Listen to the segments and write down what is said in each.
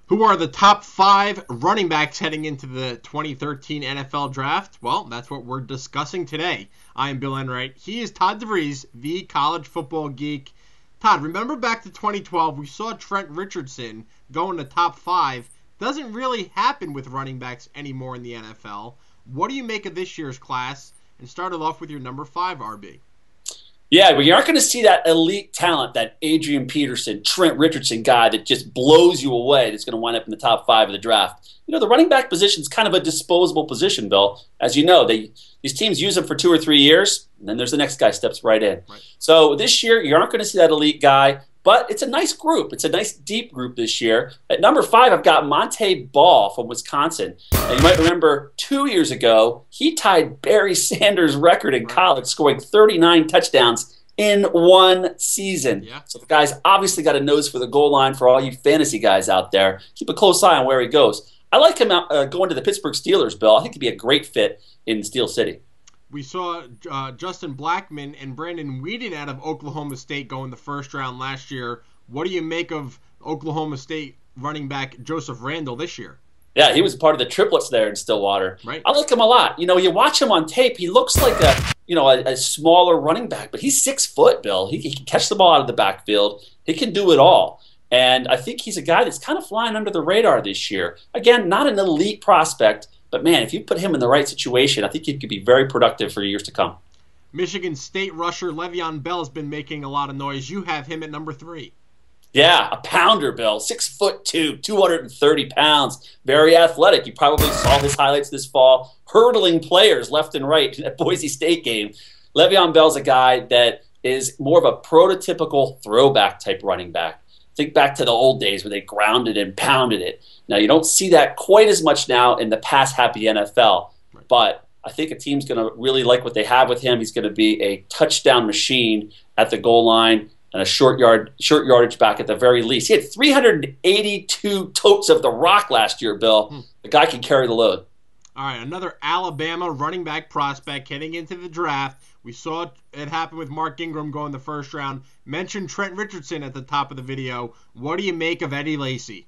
Who are the top 5 running backs heading into the 2013 NFL Draft? Well, that's what we're discussing today. I am Bill Enright. He is Todd DeVries, the college football geek. Todd, remember back to 2012, we saw Trent Richardson go in the top 5. Doesn't really happen with running backs anymore in the NFL. What do you make of this year's class? And start it off with your number 5 RB. Yeah, well, you aren't going to see that elite talent, that Adrian Peterson, Trent Richardson guy that just blows you away that's going to wind up in the top 5 of the draft. You know, the running back position is kind of a disposable position, Bill. As you know, these teams use them for 2 or 3 years, and then there's the next guy steps right in. Right. So this year, you aren't going to see that elite guy, but it's a nice group. It's a nice deep group this year. At number 5, I've got Montee Ball from Wisconsin. And you might remember 2 years ago, he tied Barry Sanders' record in college, scoring 39 touchdowns in one season. Yeah. So the guy's obviously got a nose for the goal line for all you fantasy guys out there. Keep a close eye on where he goes. I like him going to the Pittsburgh Steelers, Bill. I think he'd be a great fit in Steel City. We saw Justin Blackmon and Brandon Weeden out of Oklahoma State go in the first round last year. What do you make of Oklahoma State running back Joseph Randle this year? Yeah, he was part of the triplets there in Stillwater. Right. I like him a lot. You know, you watch him on tape, he looks like a smaller running back, but he's 6 foot, Bill. He can catch the ball out of the backfield. He can do it all. And I think he's a guy that's kind of flying under the radar this year. Again, not an elite prospect, but man, if you put him in the right situation, I think he could be very productive for years to come. Michigan State rusher LeVeon Bell has been making a lot of noise. You have him at number 3. Yeah, a pounder, Bill. 6'2", 230 pounds. Very athletic. You probably saw his highlights this fall, hurdling players left and right at Boise State game. LeVeon Bell's a guy that is more of a prototypical throwback type running back. Think back to the old days where they grounded and pounded it. Now, you don't see that quite as much now in the pass-happy NFL, but I think a team's going to really like what they have with him. He's going to be a touchdown machine at the goal line and a short yardage back at the very least. He had 382 totes of the rock last year, Bill. The guy can carry the load. All right, another Alabama running back prospect heading into the draft. We saw it happen with Mark Ingram going the first round. Mentioned Trent Richardson at the top of the video. What do you make of Eddie Lacy?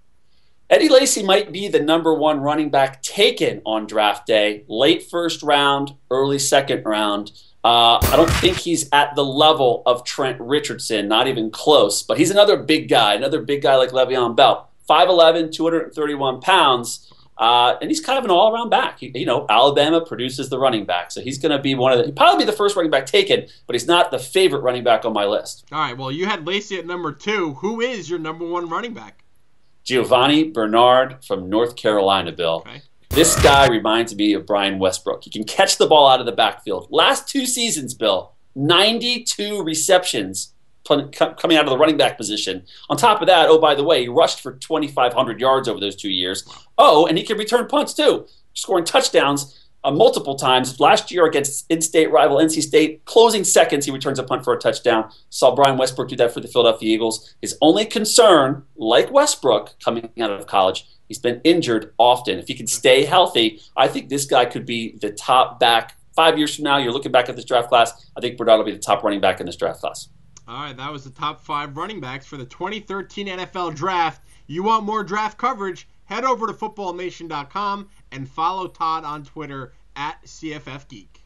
Eddie Lacy might be the number 1 running back taken on draft day. Late first round, early second round. I don't think he's at the level of Trent Richardson, not even close. But he's another big guy like LeVeon Bell. 5'11", 231 pounds. And he's kind of an all-around back. Alabama produces the running back, so he's going to be he'll probably be the first running back taken, but he's not the favorite running back on my list. All right, well, you had Lacy at number 2. Who is your number 1 running back? Giovani Bernard from North Carolina, Bill. Okay. This guy reminds me of Brian Westbrook. He can catch the ball out of the backfield. Last 2 seasons, Bill, 92 receptions coming out of the running back position. On top of that, oh, by the way, he rushed for 2,500 yards over those 2 years. Oh, and he can return punts too, scoring touchdowns multiple times. Last year against in-state rival NC State, closing seconds, he returns a punt for a touchdown. Saw Brian Westbrook do that for the Philadelphia Eagles. His only concern, like Westbrook coming out of college, he's been injured often. If he can stay healthy, I think this guy could be the top back. 5 years from now, you're looking back at this draft class, I think Bernard will be the top running back in this draft class. All right, that was the top 5 running backs for the 2013 NFL Draft. You want more draft coverage? Head over to footballnation.com and follow Todd on Twitter at CFFGeek.